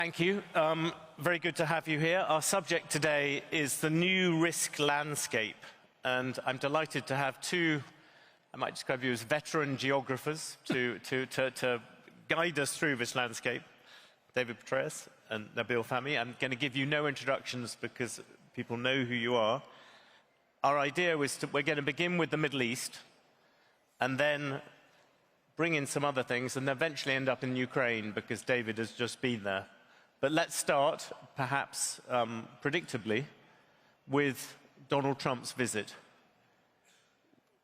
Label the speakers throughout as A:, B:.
A: Thank you. Very good to have you here. Our subject today is the new risk landscape, and I'm delighted to have two, I might describe you as veteran geographers to guide us through this landscape. David Petraeus and Nabil Fahmy. I'm going to give you no introductions because people know who you are. Our idea was we're going to begin with the Middle East and then bring in some other things and eventually end up in Ukraine because David has just been there. But let's start, perhaps predictably, with Donald Trump's visit.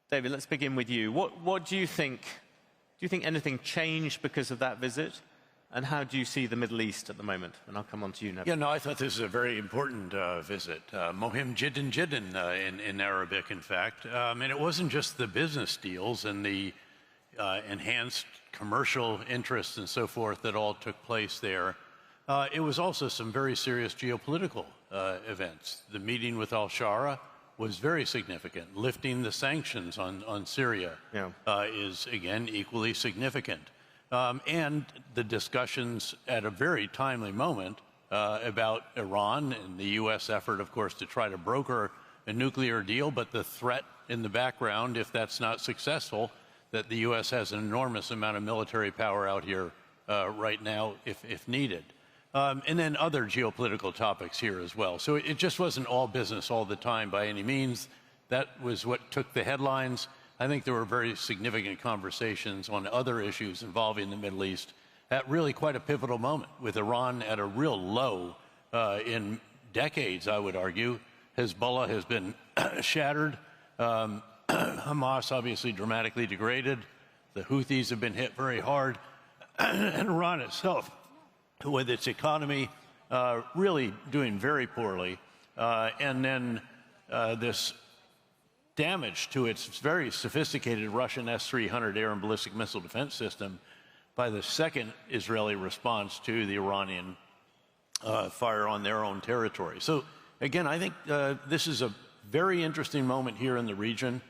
A: David, let's begin with you. What do you think? Do you think anything changed because of that visit? And how do you see the Middle East at the moment? And I'll come on to you now.
B: Yeah, no, I thought this was a very important visit. Mohim Jiddan Jiddan in Arabic, in fact. And it wasn't just the business deals and the enhanced commercial interests and so forth that all took place there. It was also some very serious geopolitical events. The meeting with al-Shara was very significant. Lifting the sanctions on Syria is, again, equally significant. And the discussions at a very timely moment about Iran and the U.S. effort, of course, to try to broker a nuclear deal, but the threat in the background, if that's not successful, that the U.S. has an enormous amount of military power out here right now, if needed. And then other geopolitical topics here as well. So it just wasn't all business all the time by any means. That was what took the headlines. I think there were very significant conversations on other issues involving the Middle East at really quite a pivotal moment, with Iran at a real low in decades, I would argue. Hezbollah has been shattered. Hamas obviously dramatically degraded. The Houthis have been hit very hard. And Iran itself, with its economy really doing very poorly. And then this damage to its very sophisticated Russian S-300 air and ballistic missile defense system by the second Israeli response to the Iranian fire on their own territory. So again, I think this is a very interesting moment here in the region,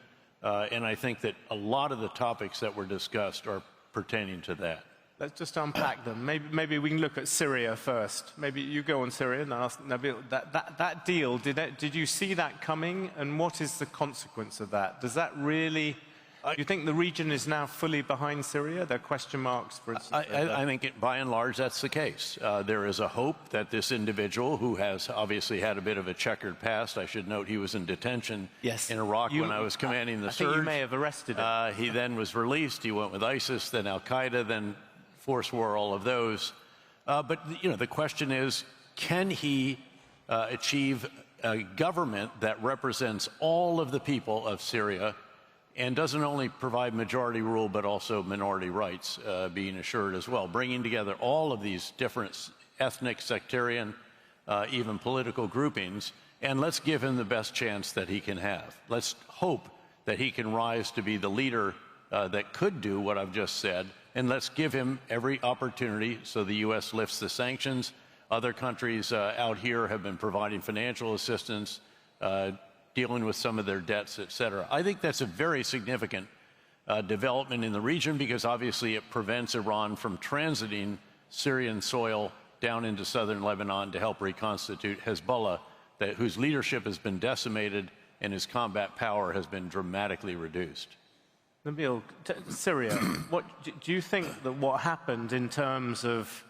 B: and I think that a lot of the topics that were discussed are pertaining to that.
A: Let's just unpack them. Maybe we can look at Syria first. Maybe you go on Syria and ask Nabil. That deal, did you see that coming? And what is the consequence of that? Does that really... Do you think the region is now fully behind Syria? There are question marks, for instance.
B: I think, by and large, that's the case. There is a hope that this individual, who has obviously had a bit of a checkered past, I should note he was in detention in Iraq when I was commanding the surge.
A: I think you may have arrested him.
B: He then was released. He went with ISIS, then Al-Qaeda, then force war, all of those. But, you know, the question is, can he achieve a government that represents all of the people of Syria and doesn't only provide majority rule, but also minority rights being assured as well, bringing together all of these different ethnic, sectarian, even political groupings, and let's give him the best chance that he can have. Let's hope that he can rise to be the leader that could do what I've just said, and let's give him every opportunity so the U.S. lifts the sanctions. Other countries out here have been providing financial assistance, dealing with some of their debts, et cetera. I think that's a very significant development in the region because obviously it prevents Iran from transiting Syrian soil down into southern Lebanon to help reconstitute Hezbollah, whose leadership has been decimated and his combat power has been dramatically reduced.
A: Nabil, Syria, do you think that what happened in terms of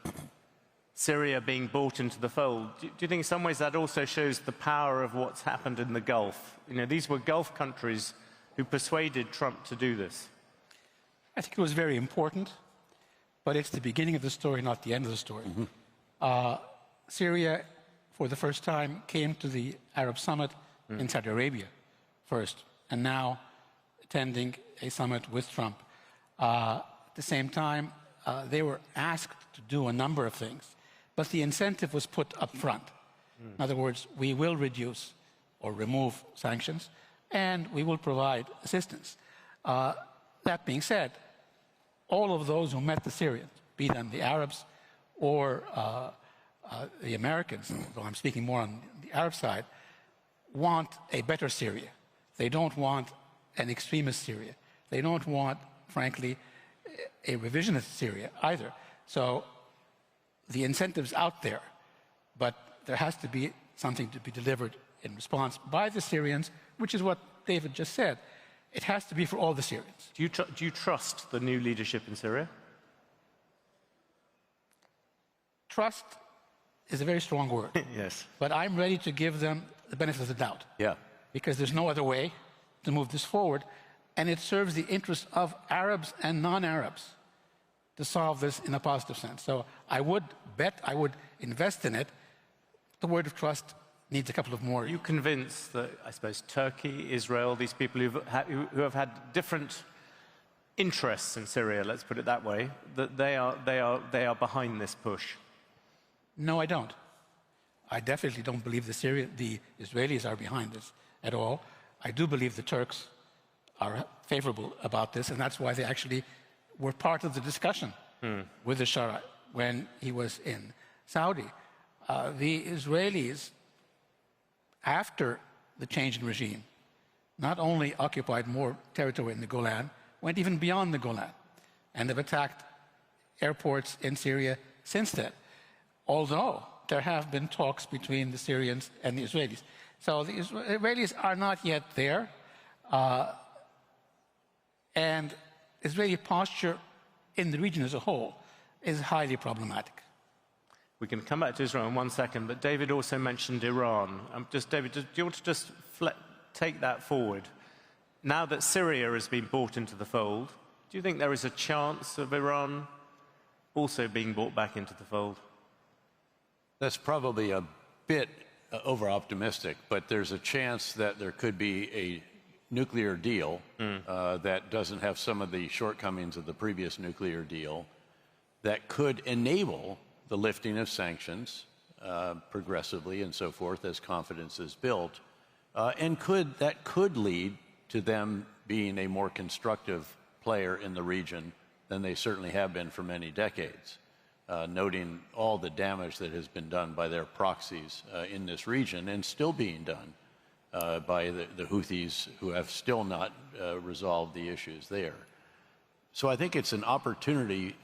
A: Syria being brought into the fold, do you think in some ways that also shows the power of what's happened in the Gulf? You know, these were Gulf countries who persuaded Trump to do this.
C: I think it was very important, but it's the beginning of the story, not the end of the story. Syria, for the first time, came to the Arab Summit in Saudi Arabia first, and now attending a summit with Trump. At the same time, they were asked to do a number of things, but the incentive was put up front. In other words, we will reduce or remove sanctions, and we will provide assistance. That being said, all of those who met the Syrians, be them the Arabs or the Americans, though I'm speaking more on the Arab side, want a better Syria. They don't want an extremist Syria. They don't want, frankly, a revisionist Syria either. So the incentives out there, but there has to be something to be delivered in response by the Syrians, which is what David just said. It has to be for all the Syrians.
A: Do you trust the new leadership in Syria?
C: Trust is a very strong word.
A: Yes.
C: But I'm ready to give them the benefit of the doubt.
B: Yeah.
C: Because there's no other way to move this forward, and it serves the interests of Arabs and non-Arabs to solve this in a positive sense. So I would invest in it. The word of trust needs a couple of more.
A: Are you convinced that, I suppose, Turkey, Israel, these people who have had different interests in Syria, let's put it that way, that they are behind this push?
C: No, I don't. I definitely don't believe the Israelis are behind this at all. I do believe the Turks are favorable about this, and that's why they actually were part of the discussion with the Shah when he was in Saudi. The Israelis, after the change in regime, not only occupied more territory in the Golan, went even beyond the Golan, and have attacked airports in Syria since then, although there have been talks between the Syrians and the Israelis. So the Israelis are not yet there, and Israeli posture in the region as a whole is highly problematic.
A: We can come back to Israel in 1 second, but David also mentioned Iran. David, do you want to just take that forward? Now that Syria has been brought into the fold, do you think there is a chance of Iran also being brought back into the fold?
B: That's probably a bit over-optimistic, but there's a chance that there could be a nuclear deal that doesn't have some of the shortcomings of the previous nuclear deal that could enable the lifting of sanctions progressively and so forth as confidence is built, and that could lead to them being a more constructive player in the region than they certainly have been for many decades. Noting all the damage that has been done by their proxies in this region and still being done by the Houthis, who have still not resolved the issues there. So I think it's an opportunity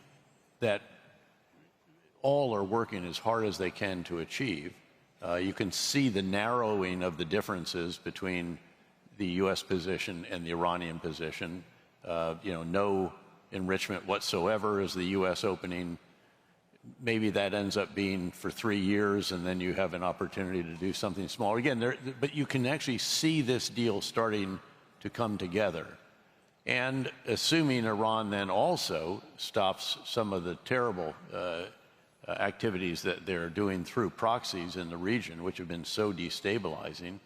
B: that all are working as hard as they can to achieve. You can see the narrowing of the differences between the U.S. position and the Iranian position. No enrichment whatsoever is the U.S. opening. Maybe that ends up being for 3 years, and then you have an opportunity to do something smaller. Again, but you can actually see this deal starting to come together. And assuming Iran then also stops some of the terrible activities that they're doing through proxies in the region, which have been so destabilizing,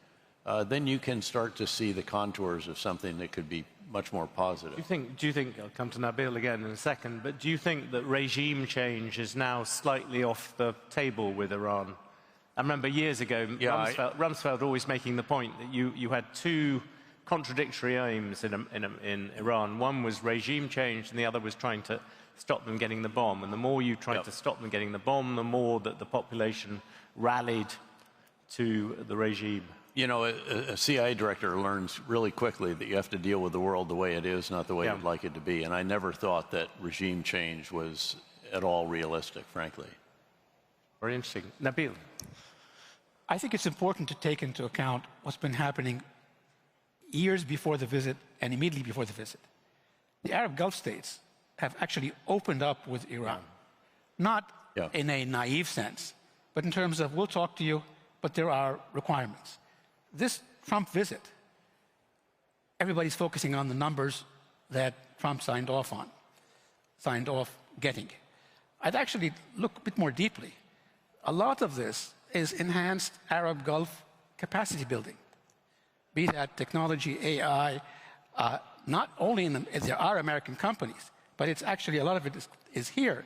B: then you can start to see the contours of something that could be much more positive.
A: Do you think, I'll come to Nabil again in a second, but do you think that regime change is now slightly off the table with Iran? I remember years ago, Rumsfeld always making the point that you had two contradictory aims in Iran. One was regime change, and the other was trying to stop them getting the bomb. And the more you tried to stop them getting the bomb, the more that the population rallied to the regime.
B: You know, a CIA director learns really quickly that you have to deal with the world the way it is, not the way you'd like it to be. And I never thought that regime change was at all realistic, frankly.
A: Very interesting. Nabil?
C: I think it's important to take into account what's been happening years before the visit and immediately before the visit. The Arab Gulf states have actually opened up with Iran, not in a naive sense, but in terms of, we'll talk to you, but there are requirements. This Trump visit, everybody's focusing on the numbers that Trump signed off getting. I'd actually look a bit more deeply. A lot of this is enhanced Arab Gulf capacity building, be that technology, AI, not only there are American companies, but it's actually a lot of it is here.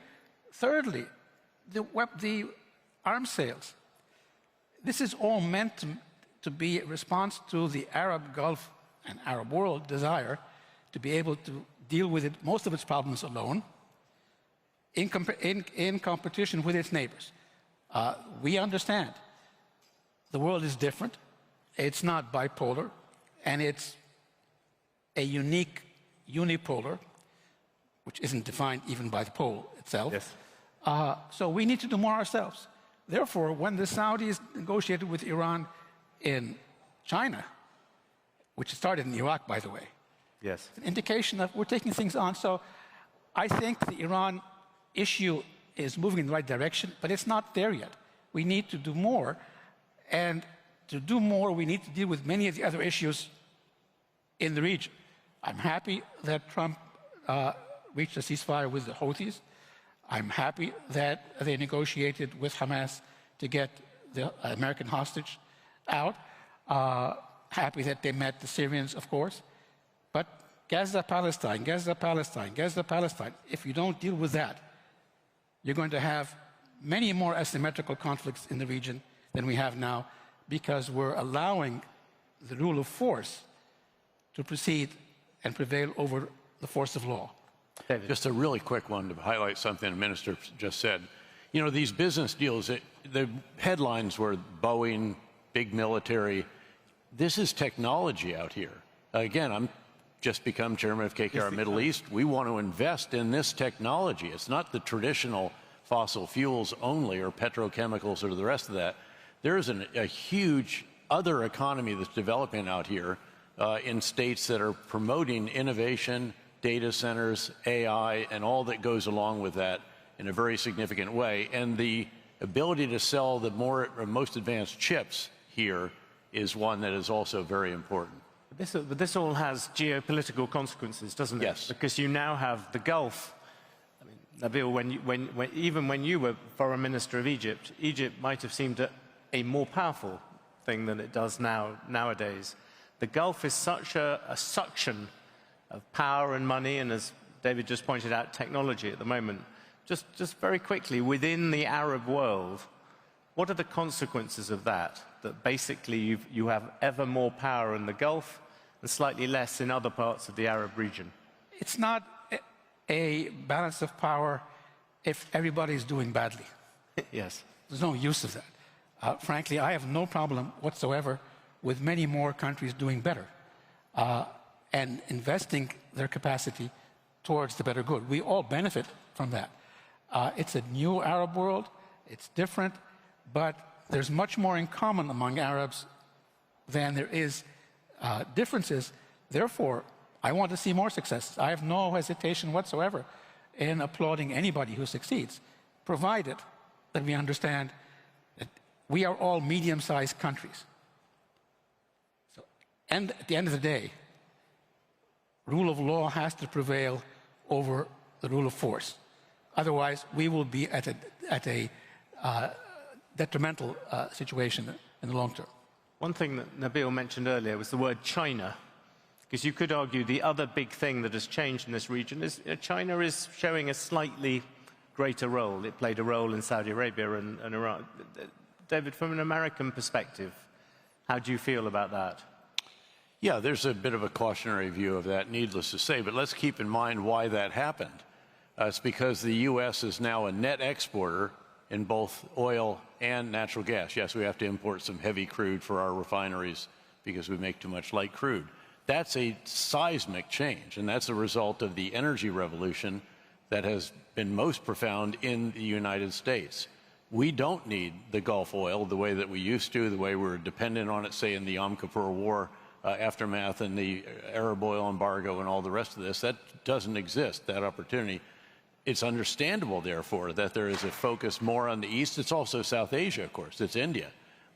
C: Thirdly, the arms sales. This is all meant to be a response to the Arab Gulf and Arab world desire to be able to deal with most of its problems alone in competition with its neighbors. We understand the world is different. It's not bipolar, and it's a unique unipolar, which isn't defined even by the pole itself.
A: Yes.
C: So we need to do more ourselves. Therefore, when the Saudis negotiated with Iran in China, which started in Iraq, by the way,
A: Yes.
C: it's an indication that we're taking things on. So I think the Iran issue is moving in the right direction, but it's not there yet. We need to do more. And to do more, we need to deal with many of the other issues in the region. I'm happy that Trump reached a ceasefire with the Houthis. I'm happy that they negotiated with Hamas to get the American hostage out. Happy that they met the Syrians, of course. But Gaza, Palestine, Gaza, Palestine, Gaza, Palestine, if you don't deal with that, you're going to have many more asymmetrical conflicts in the region than we have now, because we're allowing the rule of force to proceed and prevail over the force of law.
A: David.
B: Just a really quick one to highlight something the minister just said. You know, these business deals, the headlines were Boeing, big military. This is technology out here. Again, I'm just become chairman of KKR Middle East. We want to invest in this technology. It's not the traditional fossil fuels only or petrochemicals or the rest of that. There is a huge other economy that's developing out here in states that are promoting innovation, data centers, AI, and all that goes along with that in a very significant way. And the ability to sell the most advanced chips here is one that is also very important.
A: But this all has geopolitical consequences, doesn't it?
B: Yes.
A: Because you now have the Gulf. I mean, Nabil, even when you were foreign minister of Egypt, Egypt might have seemed a more powerful thing than it does nowadays. The Gulf is such a suction of power and money, and as David just pointed out, technology at the moment. Just very quickly, within the Arab world, what are the consequences of that? That basically you have ever more power in the Gulf and slightly less in other parts of the Arab region.
C: It's not a balance of power if everybody's doing badly.
A: Yes.
C: There's no use of that. Frankly, I have no problem whatsoever with many more countries doing better and investing their capacity towards the better good. We all benefit from that. It's a new Arab world. It's different, but there's much more in common among Arabs than there is differences. Therefore, I want to see more success. I have no hesitation whatsoever in applauding anybody who succeeds, provided that we understand that we are all medium-sized countries. So, and at the end of the day, rule of law has to prevail over the rule of force. Otherwise, we will be at a detrimental situation in the long term.
A: One thing that Nabil mentioned earlier was the word China, because you could argue the other big thing that has changed in this region is China is showing a slightly greater role. It played a role in Saudi Arabia and Iran. David, from an American perspective, how do you feel about that?
B: Yeah, there's a bit of a cautionary view of that, needless to say, but let's keep in mind why that happened. It's because the U.S. is now a net exporter in both oil and natural gas. Yes, we have to import some heavy crude for our refineries because we make too much light crude. That's a seismic change, and that's a result of the energy revolution that has been most profound in the United States. We don't need the Gulf oil the way that we used to, the way we were dependent on it, say, in the Yom Kippur War aftermath and the Arab oil embargo and all the rest of this. That doesn't exist, that opportunity. It's understandable, therefore, that there is a focus more on the East. It's also South Asia, of course. It's India,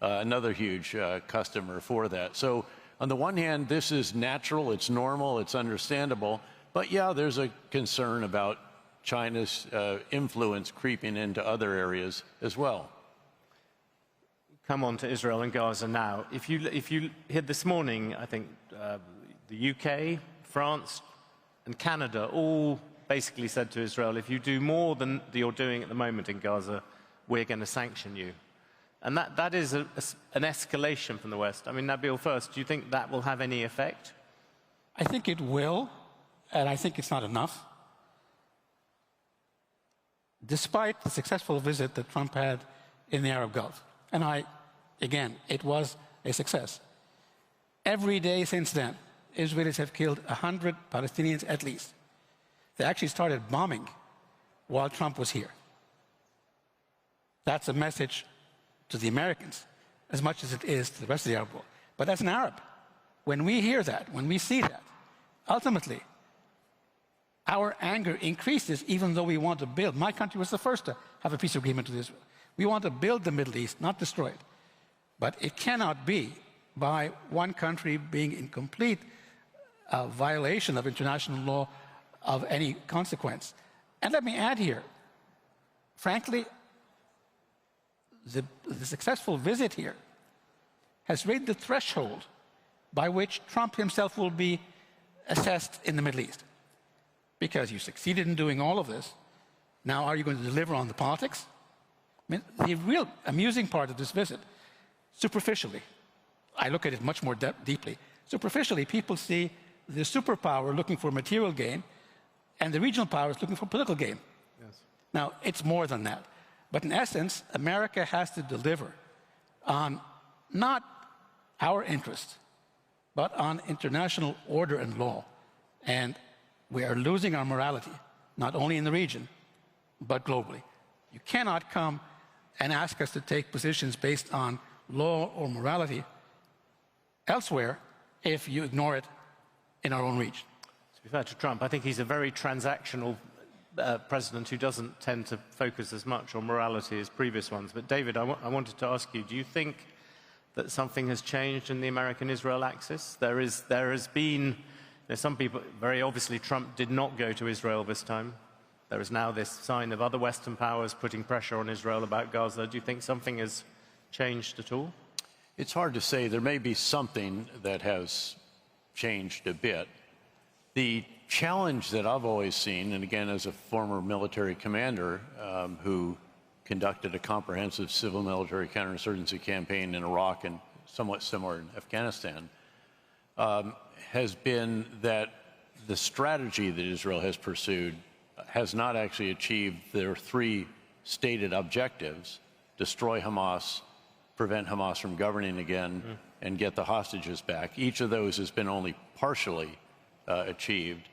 B: another huge customer for that. So on the one hand, this is natural, it's normal, it's understandable. But yeah, there's a concern about China's influence creeping into other areas as well.
A: Come on to Israel and Gaza now. If you heard this morning, I think the UK, France, and Canada all basically said to Israel, if you do more than you're doing at the moment in Gaza, we're going to sanction you. And that is an escalation from the West. I mean, Nabil, first, do you think that will have any effect?
C: I think it will, and I think it's not enough. Despite the successful visit that Trump had in the Arab Gulf, and again, it was a success. Every day since then, Israelis have killed 100 Palestinians at least. They actually started bombing while Trump was here. That's a message to the Americans as much as it is to the rest of the Arab world. But as an Arab, when we hear that, when we see that, ultimately, our anger increases even though we want to build. My country was the first to have a peace agreement with Israel. We want to build the Middle East, not destroy it. But it cannot be by one country being in complete violation of international law of any consequence. And let me add here, frankly, the successful visit here has raised the threshold by which Trump himself will be assessed in the Middle East. Because you succeeded in doing all of this, now are you going to deliver on the politics? I mean, the real amusing part of this visit, superficially, I look at it much more deeply. Superficially, people see the superpower looking for material gain and the regional powers looking for political gain. Yes. Now, it's more than that. But in essence, America has to deliver on not our interests, but on international order and law. And we are losing our morality, not only in the region, but globally. You cannot come and ask us to take positions based on law or morality elsewhere if you ignore it in our own region.
A: To be fair to Trump, I think he's a very transactional president who doesn't tend to focus as much on morality as previous ones. But David, I wanted to ask you, do you think that something has changed in the American-Israel axis? There has been, some people, very obviously Trump did not go to Israel this time. There is now this sign of other Western powers putting pressure on Israel about Gaza. Do you think something has changed at all?
B: It's hard to say. There may be something that has changed a bit. The challenge that I've always seen, and again as a former military commander who conducted a comprehensive civil military counterinsurgency campaign in Iraq and somewhat similar in Afghanistan, has been that the strategy that Israel has pursued has not actually achieved their three stated objectives: destroy Hamas, prevent Hamas from governing again, and get the hostages back. Each of those has been only partially achieved.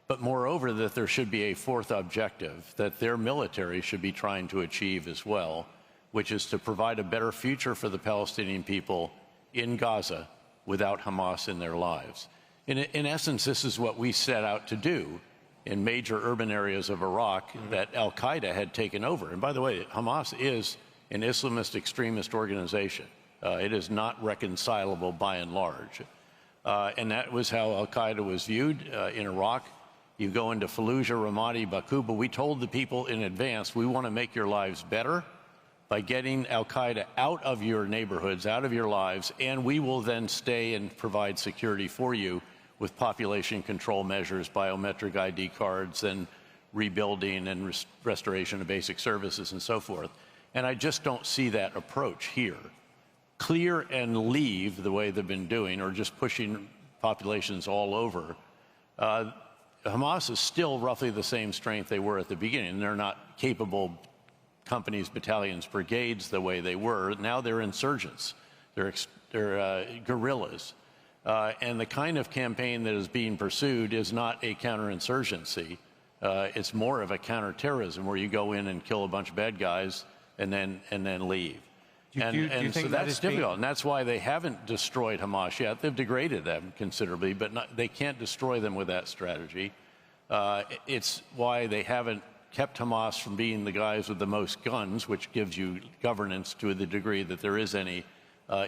B: But moreover, that there should be a fourth objective that their military should be trying to achieve as well, which is to provide a better future for the Palestinian people in Gaza without Hamas in their lives. In essence, this is what we set out to do in major urban areas of Iraq that al-Qaeda had taken over. And by the way, Hamas is an Islamist extremist organization. It is not reconcilable by and large. And that was how al-Qaeda was viewed in Iraq. You go into Fallujah, Ramadi, Baku, but we told the people in advance, we want to make your lives better by getting al-Qaeda out of your neighborhoods, out of your lives, and we will then stay and provide security for you with population control measures, biometric ID cards, and rebuilding and restoration of basic services and so forth. And I just don't see that approach here. Clear and leave the way they've been doing, or just pushing populations all over. Hamas is still roughly the same strength they were at the beginning. They're not capable companies, battalions, brigades the way they were. Now they're insurgents. They're guerrillas. And the kind of campaign that is being pursued is not a counterinsurgency. It's more of a counterterrorism where you go in and kill a bunch of bad guys and then leave.
A: Do you think
B: so that's difficult, and that's why they haven't destroyed Hamas yet. They've degraded them considerably, but they can't destroy them with that strategy. It's why they haven't kept Hamas from being the guys with the most guns, which gives you governance to the degree that there is any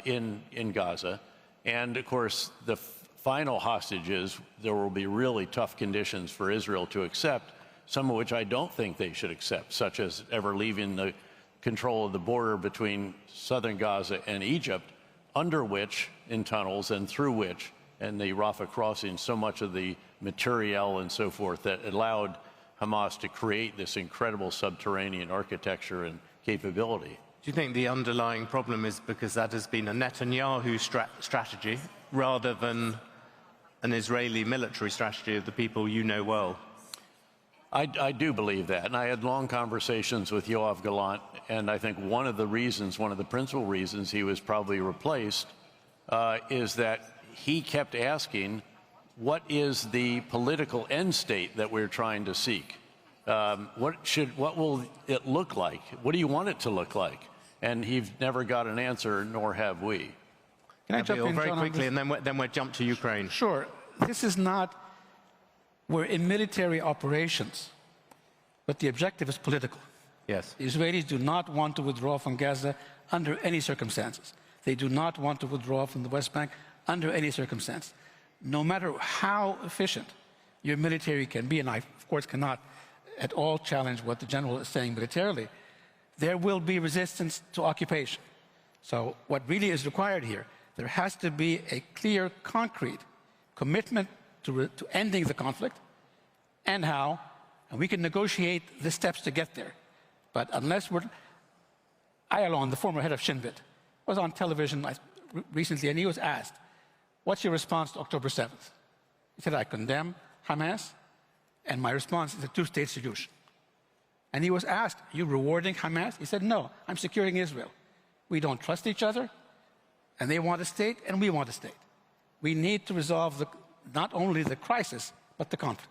B: in Gaza. And of course, the final hostages, there will be really tough conditions for Israel to accept, some of which I don't think they should accept, such as ever leaving the control of the border between southern Gaza and Egypt, under which, in tunnels, and through which, and the Rafah crossing, so much of the materiel and so forth that allowed Hamas to create this incredible subterranean architecture and capability.
A: Do you think the underlying problem is because that has been a Netanyahu strategy rather than an Israeli military strategy of the people you know well?
B: I do believe that, and I had long conversations with Yoav Gallant, and I think one of the principal reasons he was probably replaced is that he kept asking, what is the political end state that we're trying to seek? What will it look like? What do you want it to look like? And he's never got an answer, nor have we.
C: Can I jump in,
A: very
C: John,
A: quickly, and then we'll jump to Ukraine.
C: Sure. This is not, we're in military operations, but the objective is political.
A: Yes.
C: The Israelis do not want to withdraw from Gaza under any circumstances. They do not want to withdraw from the West Bank under any circumstance. No matter how efficient your military can be, and I, of course, cannot at all challenge what the general is saying militarily, there will be resistance to occupation. So what really is required here, there has to be a clear, concrete commitment to ending the conflict and how, and we can negotiate the steps to get there. But unless we're, Ayalon, the former head of Shin Bet, was on television recently, and he was asked, what's your response to October 7th? He said, I condemn Hamas, and my response is a two-state solution. And he was asked, are you rewarding Hamas? He said, no, I'm securing Israel. We don't trust each other, and they want a state, and we want a state. We need to resolve not only the crisis, but the conflict.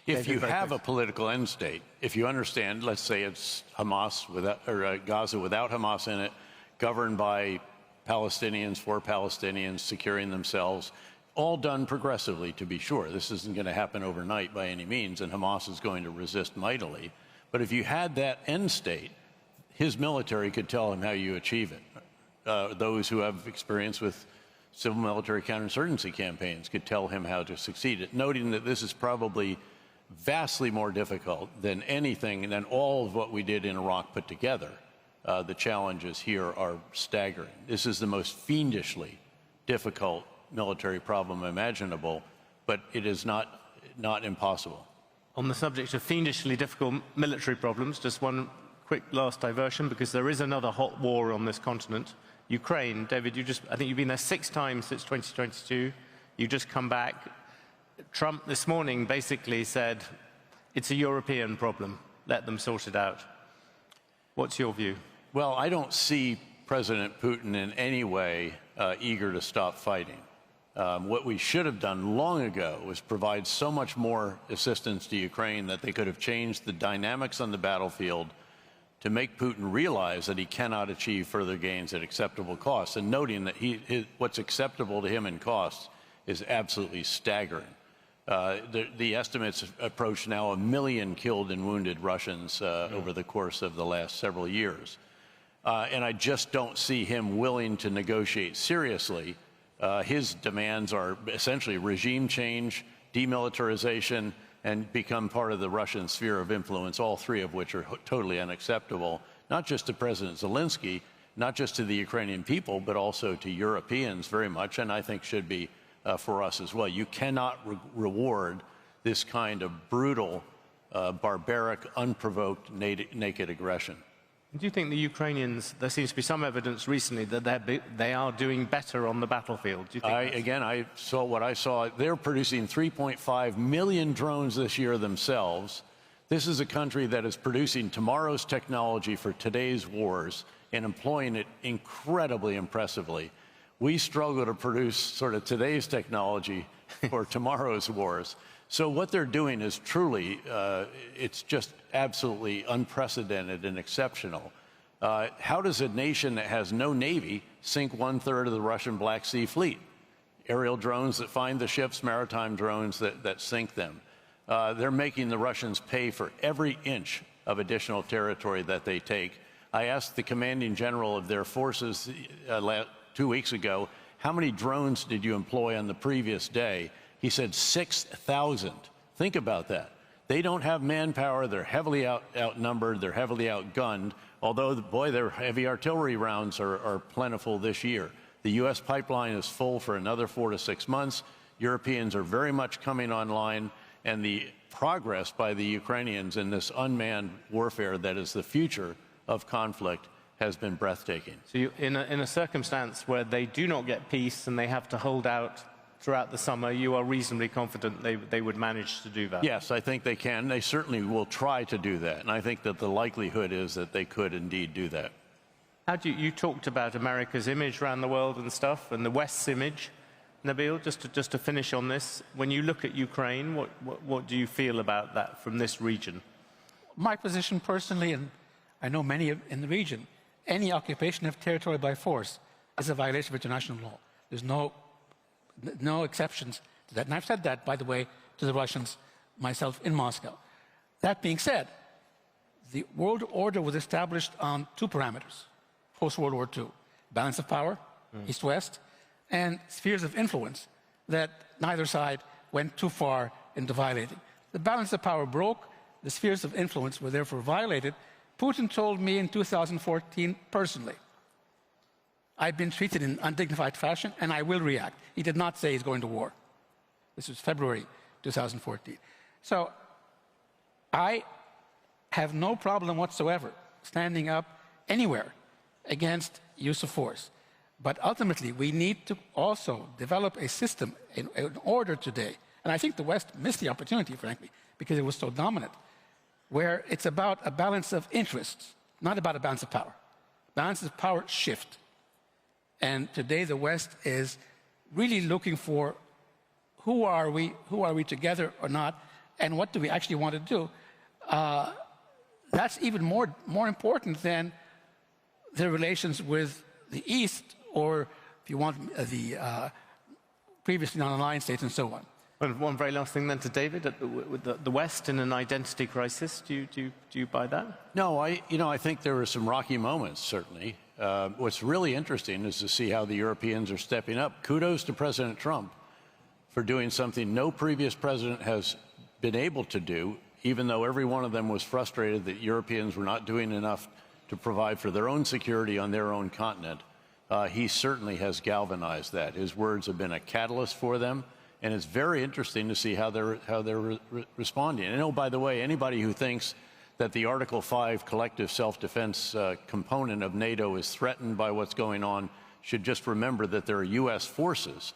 B: If you have a political end state, if you understand, let's say it's Hamas without, or Gaza without Hamas in it, governed by Palestinians, for Palestinians, securing themselves, all done progressively, to be sure. This isn't going to happen overnight by any means, and Hamas is going to resist mightily. But if you had that end state, his military could tell him how you achieve it. Those who have experience with civil military counterinsurgency campaigns could tell him how to succeed it, noting that this is probably vastly more difficult than anything, than all of what we did in Iraq put together. The challenges here are staggering. This is the most fiendishly difficult military problem imaginable, but it is not impossible.
A: On the subject of fiendishly difficult military problems, just one quick last diversion, because there is another hot war on this continent. Ukraine, David, I think you've been there 6 times since 2022. You just come back. Trump this morning basically said, it's a European problem. Let them sort it out. What's your view?
B: Well, I don't see President Putin in any way eager to stop fighting. What we should have done long ago was provide so much more assistance to Ukraine that they could have changed the dynamics on the battlefield to make Putin realize that he cannot achieve further gains at acceptable costs, and noting that what's acceptable to him in costs is absolutely staggering. The estimates approach now 1 million killed and wounded Russians over the course of the last several years. And I just don't see him willing to negotiate seriously. His demands are essentially regime change, demilitarization, and become part of the Russian sphere of influence, all 3 of which are totally unacceptable, not just to President Zelensky, not just to the Ukrainian people, but also to Europeans very much, and I think should be for us as well. You cannot reward this kind of brutal, barbaric, unprovoked, naked aggression.
A: Do you think the Ukrainians, there seems to be some evidence recently that they are doing better on the battlefield? Do you think
B: I saw what I saw. They're producing 3.5 million drones this year themselves. This is a country that is producing tomorrow's technology for today's wars and employing it incredibly impressively. We struggle to produce sort of today's technology for tomorrow's wars. So what they're doing is truly, it's just absolutely unprecedented and exceptional. How does a nation that has no navy sink 1/3 of the Russian Black Sea fleet? Aerial drones that find the ships, maritime drones that sink them. They're making the Russians pay for every inch of additional territory that they take. I asked the commanding general of their forces 2 weeks ago, how many drones did you employ on the previous day? He said 6,000. Think about that. They don't have manpower. They're heavily outnumbered. They're heavily outgunned, although, boy, their heavy artillery rounds are plentiful this year. The U.S. pipeline is full for another 4 to 6 months. Europeans are very much coming online, and the progress by the Ukrainians in this unmanned warfare that is the future of conflict has been breathtaking.
A: So in a circumstance where they do not get peace and they have to hold out throughout the summer, you are reasonably confident they would manage to do that?
B: Yes, I think they can. They certainly will try to do that, and I think that the likelihood is that they could indeed do that.
A: How do you talked about America's image around the world and stuff, and the West's image. Nabil, just to finish on this, when you look at Ukraine, what do you feel about that from this region?
C: my position personally, and I know many in the region, any occupation of territory by force is a violation of international law. There's no exceptions to that. And I've said that, by the way, to the Russians, myself in Moscow. That being said, the world order was established on two parameters, post-World War II: balance of power, East-West, and spheres of influence that neither side went too far into violating. The balance of power broke, the spheres of influence were therefore violated. Putin told me in 2014 personally, I've been treated in undignified fashion and I will react. He did not say he's going to war. This was February 2014. So I have no problem whatsoever standing up anywhere against use of force. But ultimately, we need to also develop a system in order today, and I think the West missed the opportunity, frankly, because it was so dominant, where it's about a balance of interests, not about a balance of power. Balance of power shift. And today the West is really looking for who are we together or not, and what do we actually want to do? That's even more important than the relations with the East, or if you want, the previously non-aligned states and so on.
A: And one very last thing then to David, with the West in an identity crisis, do you buy that?
B: No, I think there were some rocky moments, certainly. What's really interesting is to see how the Europeans are stepping up. Kudos to President Trump for doing something no previous president has been able to do, even though every one of them was frustrated that Europeans were not doing enough to provide for their own security on their own continent. He certainly has galvanized that. His words have been a catalyst for them, and it's very interesting to see how they're responding. And oh, by the way, anybody who thinks that the Article 5 collective self-defense component of NATO is threatened by what's going on should just remember that there are U.S. forces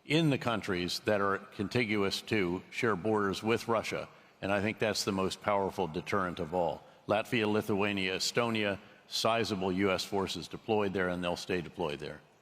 B: in the countries that are contiguous to, share borders with Russia, and I think that's the most powerful deterrent of all. Latvia, Lithuania, Estonia, sizable U.S. forces deployed there, and they'll stay deployed there.